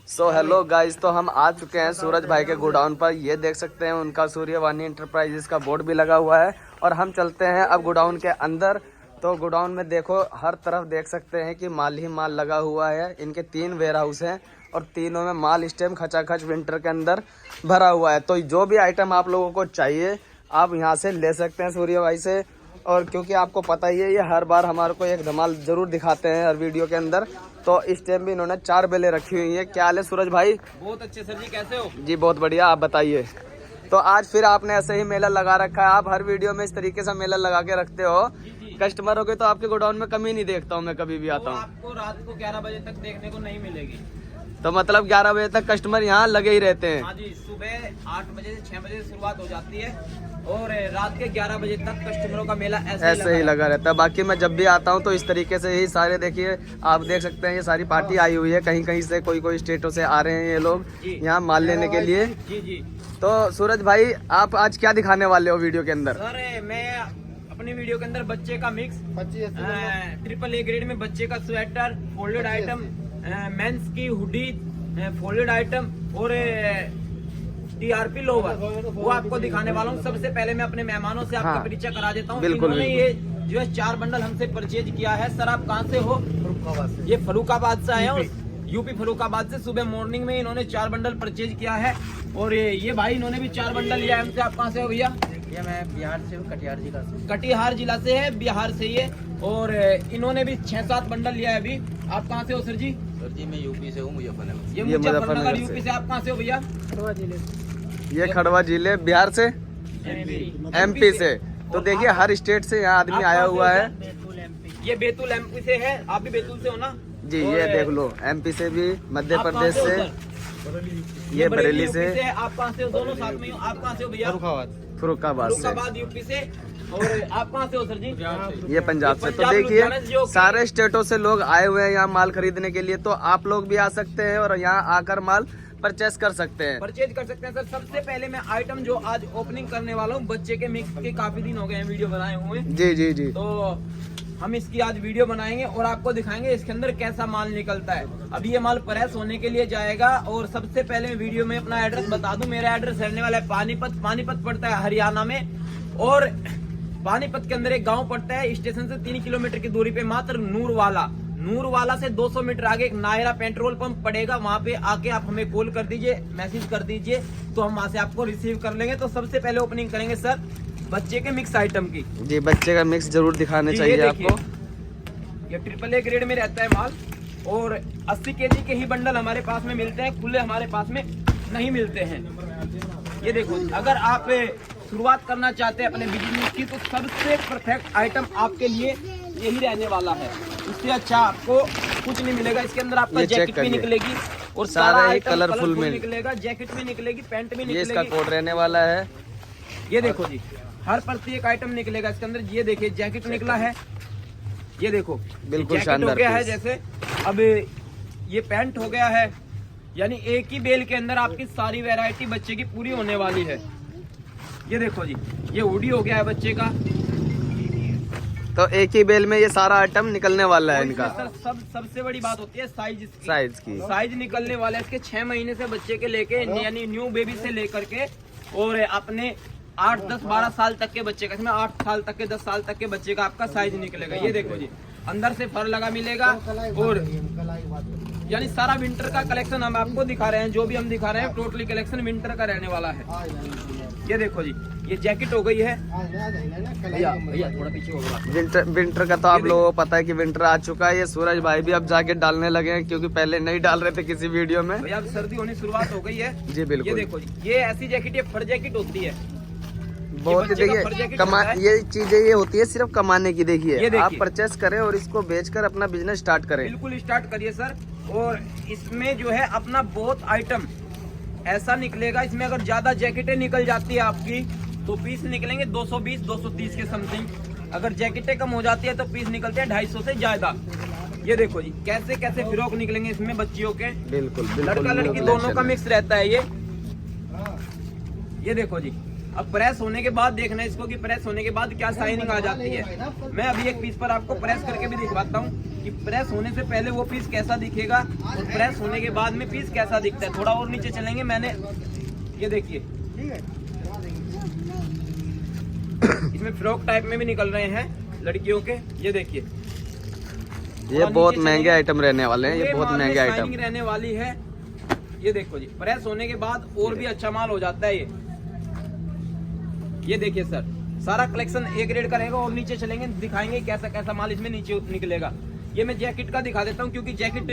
So hello guys, तो हम आ चुके हैं सूरज भाई के गोडाउन पर। ये देख सकते हैं उनका सूर्यवाणी इंटरप्राइजेस का बोर्ड भी लगा हुआ है। और हम चलते हैं अब गोडाउन के अंदर। तो गोडाउन में देखो, हर तरफ देख सकते हैं कि माल ही माल लगा हुआ है। इनके 3 वेयर हाउस हैं और तीनों में माल स्टेम खचाखच विंटर के अंदर भरा हुआ है। तो जो भी आइटम आप लोगों को चाहिए आप यहाँ से ले सकते हैं सूर्य भाई से। और क्योंकि आपको पता ही है, ये हर बार हमारे को एक धमाल जरूर दिखाते हैं हर वीडियो के अंदर। तो इस टाइम भी इन्होंने 4 बेलें रखी हुई हैं। क्या हाल है सूरज भाई? बहुत अच्छे सर जी, कैसे हो? जी बहुत बढ़िया, आप बताइए। तो आज फिर आपने ऐसे ही मेला लगा रखा है। आप हर वीडियो में इस तरीके से मेला लगा के रखते हो। कस्टमरों के तो आपके गोडाउन में कमी नहीं देखता हूँ मैं कभी भी आता हूँ। आपको रात को 11 बजे तक देखने को नहीं मिलेगी। तो मतलब 11 बजे तक कस्टमर यहाँ लगे ही रहते हैं? हाँ जी, सुबह 8 बजे से 6 बजे से शुरुआत हो जाती है और रात के 11 बजे तक कस्टमरों का मेला ऐसे ही लगा रहता है। बाकी मैं जब भी आता हूँ तो इस तरीके से ही सारे, देखिए आप देख सकते हैं ये सारी पार्टी आई हुई है। कहीं कहीं से कोई स्टेटों से आ रहे हैं ये लोग यहाँ माल लेने के लिए। जी जी। तो सूरज भाई, आप आज क्या दिखाने वाले हो वीडियो के अंदर? सर मैं अपनी वीडियो के अंदर बच्चे का मिक्स, AAA ग्रेड में बच्चे का स्वेटर, फोल्डेड आइटम, मेंस की हुडी, फोल्डेड आइटम और TRP लोवर, वो आपको दिखाने वाला हूँ। सबसे पहले मैं अपने मेहमानों से आपका परिचय करा देता हूँ। इन्होंने ये जो है 4 बंडल हमसे परचेज किया है। सर आप कहाँ से हो? फरुखाबाद से। ये फरुखाबाद से आए हो, यूपी फरुखाबाद से। सुबह मॉर्निंग में इन्होंने 4 बंडल परचेज किया है। और ये भाई इन्होंने भी 4 बंडल लिया है हमसे। आप कहाँ से हो भैया? ये मैं बिहार से हूँ, कटिहार जिला से। कटिहार जिला से है, बिहार से ये। और इन्होंने भी 6-7 बंडल लिया है अभी। आप कहाँ से हो सर जी? सर जी मैं यूपी से हूँ, मुजफ्फरनगर। ये मुजफ्फरनगर यूपी से। आप कहाँ से हो भैया? खड़वा जिले। ये खड़वा जिले बिहार से, MP से। तो देखिए हर स्टेट से यहाँ आदमी आया हुआ है। ये बैतूल MP से है। आप भी बैतूल से हो ना जी? ये देख लो, MP से भी, मध्य प्रदेश से, ये बरेली से। आप कहाँ से हो? दोनों साथ में हो। आप कहाँ से हो भैया? फरुखाबाद से। यूपी से। और आप कहाँ से हो सर जी? ये पंजाब से। तो देखिए सारे स्टेटों से लोग आए हुए हैं यहाँ माल खरीदने के लिए। तो आप लोग भी आ सकते हैं और यहाँ आकर माल परचेज कर सकते हैं। सर सबसे पहले मैं आइटम जो आज ओपनिंग करने वाला हूँ, बच्चे के मिक्स के काफी दिन हो गए हैं वीडियो बनाए हुए। जी जी जी। तो हम इसकी आज वीडियो बनाएंगे और आपको दिखाएंगे इसके अंदर कैसा माल निकलता है। अभी ये माल प्रेस होने के लिए जाएगा। और सबसे पहले मैं वीडियो में अपना एड्रेस बता दूं। मेरा एड्रेस रहने वाला है पानीपत। पानीपत पड़ता है हरियाणा में। और पानीपत के अंदर एक गांव पड़ता है, स्टेशन से 3 किलोमीटर की दूरी पे मात्र नूरवाला से 200 मीटर आगे एक नायरा पेट्रोल पंप पड़ेगा। वहां पे आके आप हमें कॉल कर दीजिए, मैसेज कर दीजिए, तो हम वहां से आपको रिसीव कर लेंगे। तो सबसे पहले ओपनिंग करेंगे सर बच्चे के मिक्स आइटम की। जी, बच्चे का मिक्स जरूर दिखाने चाहिए आपको। ये AAA ग्रेड में रहता है माल। और 80 kg के ही बंडल हमारे पास में मिलते हैं, खुले हमारे पास में नहीं मिलते हैं। ये देखो, अगर आप शुरुआत करना चाहते हैं अपने बिजनेस की, तो सबसे परफेक्ट आइटम आपके लिए यही रहने वाला है। इससे अच्छा आपको कुछ नहीं मिलेगा। इसके अंदर आपका जैकेट भी निकलेगी और सारा ही कलरफुल में निकलेगा। जैकेट भी निकलेगी, पैंट भी निकलेगी। ये इसका कोड रहने वाला है। ये देखो जी, हर प्रत्येक आइटम निकलेगा इसके अंदर। ये देखिए जैकेट निकला है, ये देखो बिल्कुल शानदार हो गया है। जैसे अब ये पैंट हो गया है। यानी एक ही बेल के अंदर आपकी सारी वैरायटी बच्चे की पूरी होने वाली है। ये देखो जी, ये हुडी हो गया है बच्चे का। तो एक ही बेल में ये सारा आइटम निकलने वाला है इनका। सर सबसे बड़ी बात होती है साइज की। साइज निकलने वाला है इसके 6 महीने से बच्चे के लेके, यानी न्यू बेबी से लेकर के और अपने 8, 10, 12 साल तक के बच्चे का, इसमें 8 साल तक के, 10 साल तक के बच्चे का आपका साइज निकलेगा। ये देखो जी, अंदर से फर लगा मिलेगा। और यानी सारा विंटर का कलेक्शन हम आपको दिखा रहे हैं। जो भी हम दिखा रहे हैं टोटली कलेक्शन विंटर का रहने वाला है। ये देखो जी, ये जैकेट हो गई है। भैया थोड़ा पीछे हो गया। विंटर का तो आप लोगों को पता है कि विंटर आ चुका है। ये सूरज भाई भी अब जैकेट डालने लगे हैं, क्योंकि पहले नहीं डाल रहे थे किसी वीडियो में। भैया अब सर्दी होने शुरुआत हो गई है। जी बिल्कुल। ये देखो जी, ये ऐसी जैकेट, ये फर जैकेट होती है। बहुत ही देखिए ये चीजें ये होती है सिर्फ कमाने की। देखिए आप परचेस करें और इसको बेचकर अपना बिजनेस स्टार्ट करें। बिल्कुल स्टार्ट करिए सर। और इसमें जो है अपना बहुत आइटम ऐसा निकलेगा। इसमें अगर ज्यादा जैकेटें निकल जाती है आपकी तो पीस निकलेंगे 220, 230 के समथिंग। अगर जैकेटें कम हो जाती है तो पीस निकलते हैं 250 से ज्यादा। ये देखो जी, कैसे कैसे फ्रॉक निकलेंगे इसमें बच्चियों के। बिल्कुल लड़का लड़की दोनों का मिक्स रहता है ये देखो जी। अब प्रेस होने के बाद देखना इसको कि प्रेस होने के बाद क्या शाइनिंग आ जाती है। मैं अभी एक पीस पर आपको प्रेस करके भी दिखवाता हूँ कि कि प्रेस होने से पहले वो पीस कैसा दिखेगा और प्रेस होने के बाद में पीस कैसा दिखता है। थोड़ा और नीचे चलेंगे, मैंने ये देखिए इसमें फ्रॉक टाइप में भी निकल रहे हैं लड़कियों के, ये देखिए। ये बहुत महंगे आइटम रहने वाले हैं, ये बहुत महंगे आइटम शाइनिंग रहने वाली है। ये देखो जी, प्रेस होने के बाद और भी अच्छा माल हो जाता है ये देखिए सर, सारा कलेक्शन ए ग्रेड का रहेगा। और नीचे चलेंगे, दिखाएंगे कैसा कैसा माल इसमें नीचे निकलेगा। ये मैं जैकेट का दिखा देता हूँ क्योंकि जैकेट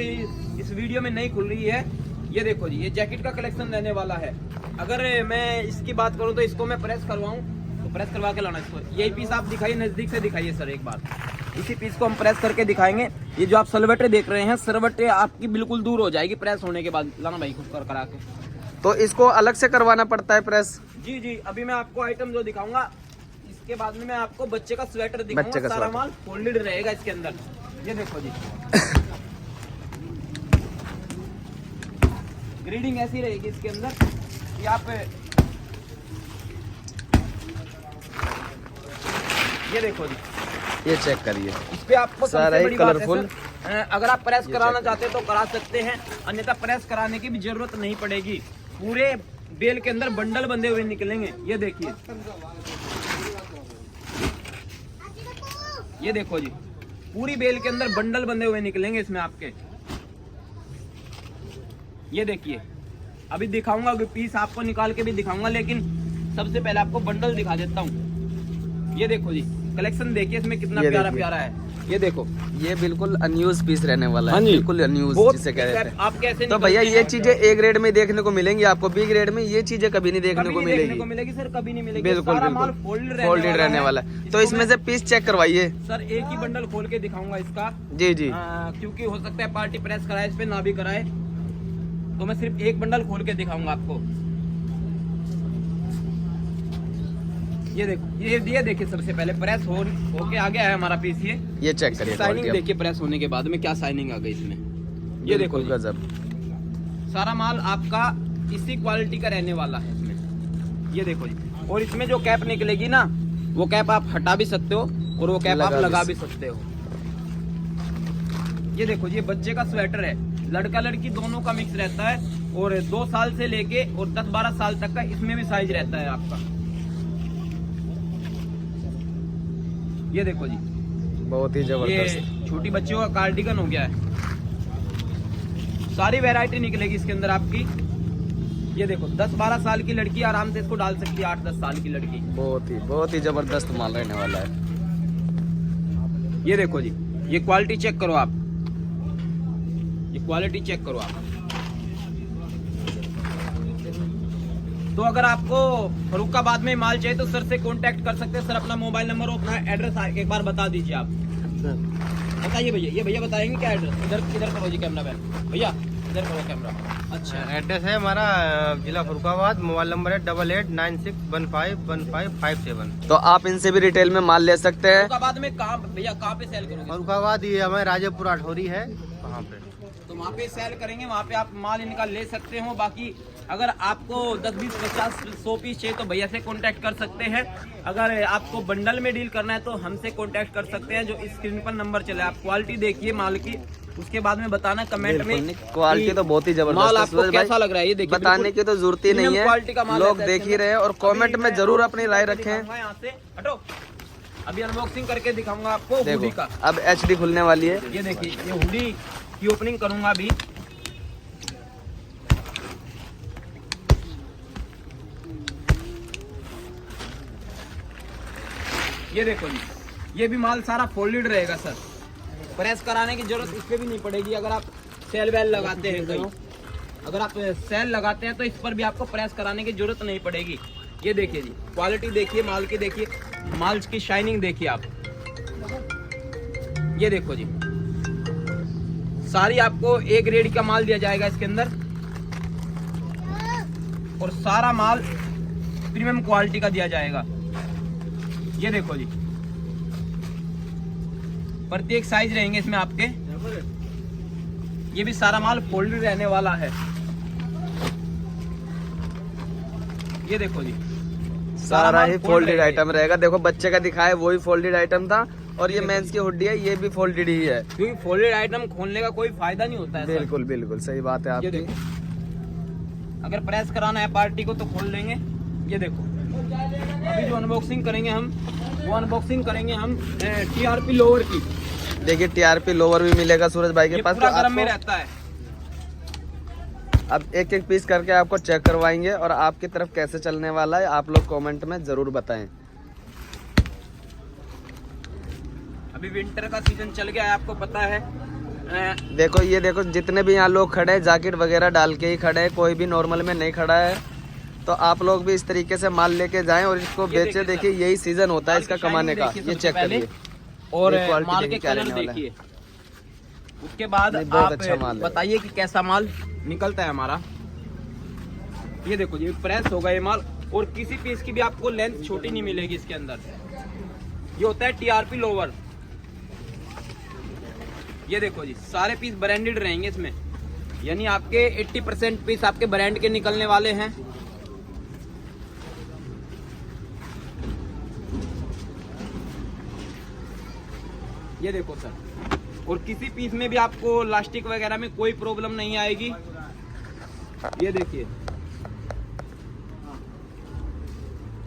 इस वीडियो में नहीं खुल रही है। ये देखो जी, ये जैकेट का कलेक्शन रहने वाला है। अगर मैं इसकी बात करूँ तो इसको मैं प्रेस करवाऊँ तो प्रेस करवा के लाना इसको। यही पीस आप दिखाइए, नजदीक से दिखाइए सर एक बार। इसी पीस को हम प्रेस करके दिखाएंगे। ये जो आप सलवटे देख रहे हैं, सलवटे आपकी बिल्कुल दूर हो जाएगी प्रेस होने के बाद। लाना भाई खुद करा के। तो इसको अलग से करवाना पड़ता है प्रेस? जी जी, अभी मैं आपको आइटम जो दिखाऊंगा इसके बाद में मैं आपको बच्चे का स्वेटर दिखाऊंगा। सारा माल फोल्डेड रहेगा इसके अंदर। ये देखो जी, ग्रेडिंग ऐसी रहेगी इसके अंदर कि आप ये देखो जी, ये चेक करिए, इस पे आपको सारा ही कलरफुल। अगर आप प्रेस कराना चाहते हैं तो करा सकते हैं, अन्यथा प्रेस कराने की भी जरूरत नहीं पड़ेगी। पूरे बेल के अंदर बंडल बंधे हुए निकलेंगे। ये देखिए, ये देखो जी, पूरी बेल के अंदर बंडल बंधे हुए निकलेंगे इसमें आपके। ये देखिए, अभी दिखाऊंगा, पीस आपको निकाल के भी दिखाऊंगा, लेकिन सबसे पहले आपको बंडल दिखा देता हूँ। ये देखो जी, कलेक्शन देखिए इसमें कितना प्यारा प्यारा है। ये देखो, ये बिल्कुल अनयूज पीस रहने वाला है, बिल्कुल अनयूज जिसे कहते हैं। आप कैसे तो भैया ये चीजें ए ग्रेड में देखने को मिलेगी आपको, बी ग्रेड में ये चीजें कभी नहीं देखने को मिलेगी। सर कभी नहीं मिलेगी, बिल्कुल बिल्कुल फोल्डेड रहने वाला है। तो इसमें से पीस चेक करवाइए सर। एक ही बंडल खोल के दिखाऊंगा इसका। जी जी, क्योंकि हो सकता है पार्टी प्रेस कराए इस पे ना भी कराए, तो मैं सिर्फ एक बंडल खोल के दिखाऊंगा आपको। ये देखो, ये देखिए, सबसे पहले प्रेस होके आ गया है हमारा पीस। ये चेक करिए, शाइनिंग देखिए प्रेस होने के बाद में क्या शाइनिंग आ गई इसमें। ये देखो गजब, सारा माल आपका इसी क्वालिटी का रहने वाला है इसमें। ये देखो जी, और इसमें जो कैप निकलेगी ना, वो कैप आप हटा भी सकते हो और वो कैप आप लगा भी सकते हो। ये देखो जी, ये बच्चे का स्वेटर है, लड़का लड़की दोनों का मिक्स रहता है। और 2 साल से लेके और 10-12 साल तक का इसमें भी साइज रहता है आपका। ये देखो जी, बहुत ही जबरदस्त। ये छोटी बच्चियों का कार्डिगन हो गया है। सारी वैरायटी निकलेगी इसके अंदर आपकी। ये देखो, 10-12 साल की लड़की आराम से इसको डाल सकती है, 8-10 साल की लड़की। बहुत ही जबरदस्त माल रहने वाला है। ये देखो जी, ये क्वालिटी चेक करो आप, ये क्वालिटी चेक करो आप। तो अगर आपको फरुखाबाद में माल चाहिए तो सर से कांटेक्ट कर सकते हैं। सर अपना मोबाइल नंबर और अपना एड्रेस एक बार बता दीजिए आप। बताइए भैया, ये भैया बताएंगे क्या एड्रेस? इधर करो जी कैमरा मैन, भैया इधर करो कैमरा। अच्छा, एड्रेस है हमारा जिला फरुखाबाद, मोबाइल नंबर है 8896151557। तो आप इनसे भी रिटेल में माल ले सकते हैं। फरुखाबाद में कहाँ भैया, कहाँ पे सेल करोगे? फरुखाबाद ये हमारे राजेपुर अठौरी है, वहाँ पे। तो वहाँ पे सेल करेंगे, वहाँ पे आप माल इनका ले सकते हो। बाकी अगर आपको 10, 20, 50, 100 पीस चाहिए तो भैया से कांटेक्ट कर सकते हैं। अगर आपको बंडल में डील करना है तो हमसे कांटेक्ट कर सकते हैं, जो स्क्रीन पर नंबर चले। आप क्वालिटी देखिए माल की, उसके बाद में बताना कमेंट में। क्वालिटी तो बहुत ही जबरदस्त माल आपको कैसा लग रहा है, ये देखिए, बताने की तो जरूरत ही नहीं है, लोग देख ही रहे हैं। और कमेंट में जरूर अपनी राय रखें। यहाँ से हटो, अभी अनबॉक्सिंग करके दिखाऊंगा आपको हुडी का। अब HD खुलने वाली है। ये देखिए, ये हुडी की ओपनिंग करूंगा अभी। ये देखो जी, ये भी माल सारा फोल्डेड रहेगा सर। प्रेस कराने की जरूरत इस पे भी नहीं पड़ेगी। अगर आप सेल वेल लगाते हैं कहीं, अगर आप सेल लगाते हैं तो इस पर भी आपको प्रेस कराने की जरूरत नहीं पड़ेगी। ये देखिए जी, क्वालिटी देखिए माल की, देखिए माल की शाइनिंग देखिए आप। ये देखो जी, सारी आपको ए ग्रेड का माल दिया जाएगा इसके अंदर, और सारा माल प्रीमियम क्वालिटी का दिया जाएगा। ये देखो जी, प्रत्येक साइज रहेंगे इसमें आपके। ये भी सारा माल फोल्डेड रहने वाला है। ये देखो जी, सारा ही फोल्डेड आइटम रहेगा। देखो बच्चे का दिखाया वही फोल्डेड आइटम था, और ये मेंस की हुडी है, ये भी फोल्डेड ही है। क्योंकि फोल्डेड आइटम खोलने का कोई फायदा नहीं होता है सर। बिल्कुल बिल्कुल सही बात है ये आपकी। देखो, अगर प्रेस कराना है पार्टी को तो खोल लेंगे। ये देखो, अभी जो अनबॉक्सिंग करेंगे हम, वो अनबॉक्सिंग करेंगे हम TRP लोअर की। देखिए TRP लोअर भी मिलेगा सूरज भाई के ये पास। पूरा तो गरम में आपको रहता है। अब एक एक पीस करके आपको चेक करवाएंगे और आपकी तरफ कैसे चलने वाला है आप लोग कमेंट में जरूर बताएं। अभी विंटर का सीजन चल गया है, आपको पता है। देखो ये देखो, जितने भी यहाँ लोग खड़े हैं जैकेट वगैरह डाल के ही खड़े हैं, कोई भी नॉर्मल में नहीं खड़ा है। तो आप लोग भी इस तरीके से माल लेके जाएं और इसको बेचे। देखिए यही सीजन होता है इसका कमाने का। ये चेक करिए और ये क्वालिटी माल के देखिए क्या कलर रहने वाला है। देखिए। उसके बाद नहीं, बहुत आप अच्छा माल है। बताइए कि कैसा माल निकलता है हमारा। ये देखो, ये प्रेस होगा ये माल, और किसी पीस की भी आपको लेंथ छोटी नहीं मिलेगी इसके अंदर। ये होता है TRP लोअर। ये देखो जी, सारे पीस ब्रांडेड रहेंगे इसमें, यानी आपके 80% पीस आपके ब्रांड के निकलने वाले हैं। ये देखो सर, और किसी पीस में भी आपको लास्टिक वगैरह में कोई प्रॉब्लम नहीं आएगी। ये देखिए,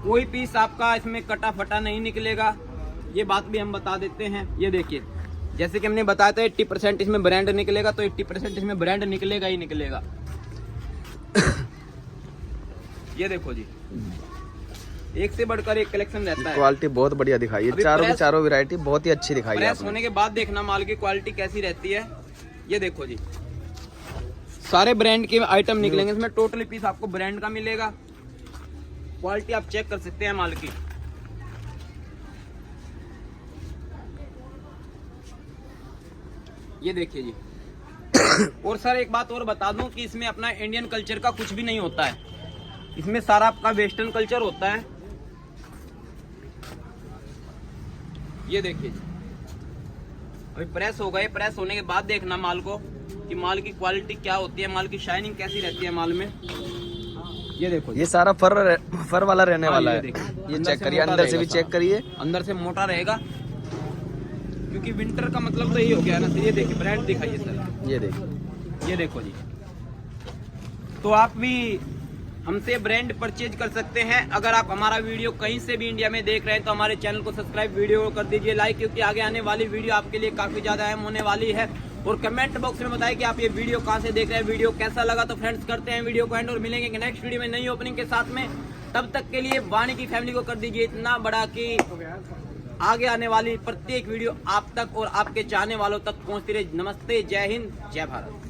कोई पीस आपका इसमें कटा फटा नहीं निकलेगा, ये बात भी हम बता देते हैं। ये देखिए, जैसे कि हमने बताया था 80% इसमें ब्रांड निकलेगा, तो 80% इसमें ब्रांड निकलेगा ही निकलेगा। ये देखो जी, एक से बढ़कर एक कलेक्शन रहता है। क्वालिटी बहुत बढ़िया दिखाई है, अभी चारों की प्रेस- चारों वैरायटी बहुत ही अच्छी दिखाई है प्रेस आपने। होने के बाद देखना माल की क्वालिटी कैसी रहती है। ये देखो जी, सारे ब्रांड के आइटम निकलेंगे इसमें। टोटली पीस आपको ब्रांड का मिलेगा। क्वालिटी आप चेक कर सकते हैं माल की। ये देखिए जी। और सर एक बात और बता दूं कि इसमें अपना इंडियन कल्चर का कुछ भी नहीं होता है, इसमें सारा आपका वेस्टर्न कल्चर होता है। ये देखिए जी, अभी प्रेस हो गए। प्रेस होने के बाद देखना माल को कि माल की क्वालिटी क्या होती है, माल की शाइनिंग कैसी रहती है माल में। ये देखो जी, ये सारा फर वाला रहने हाँ, वाला ये है। देखिए। ये अंदर चेक से करिए, मोटा अंदर से रहेगा भी चेक सारा। करिए। अंदर से मोटा रहेगा, क्योंकि विंटर का मतलब तो यही हो गया ना सर। ये देखिए, ब्रांड दिखाइए सर। ये देखिए, ये देखो जी, तो आप भी हमसे ब्रांड परचेज कर सकते हैं। अगर आप हमारा वीडियो कहीं से भी इंडिया में देख रहे हैं तो हमारे चैनल को सब्सक्राइब, वीडियो कर दीजिए लाइक, क्योंकि आगे आने वाली वीडियो आपके लिए काफी ज्यादा अहम होने वाली है। और कमेंट बॉक्स में बताएं कि आप ये वीडियो कहां से देख रहे हैं, वीडियो कैसा लगा। तो फ्रेंड्स, करते हैं वीडियो को एंड और मिलेंगे नेक्स्ट वीडियो में नई ओपनिंग के साथ में। तब तक के लिए वाणी की फैमिली को कर दीजिए इतना बड़ा कि आगे आने वाली प्रत्येक वीडियो आप तक और आपके चाहने वालों तक पहुंचती रहे। नमस्ते, जय हिंद, जय भारत।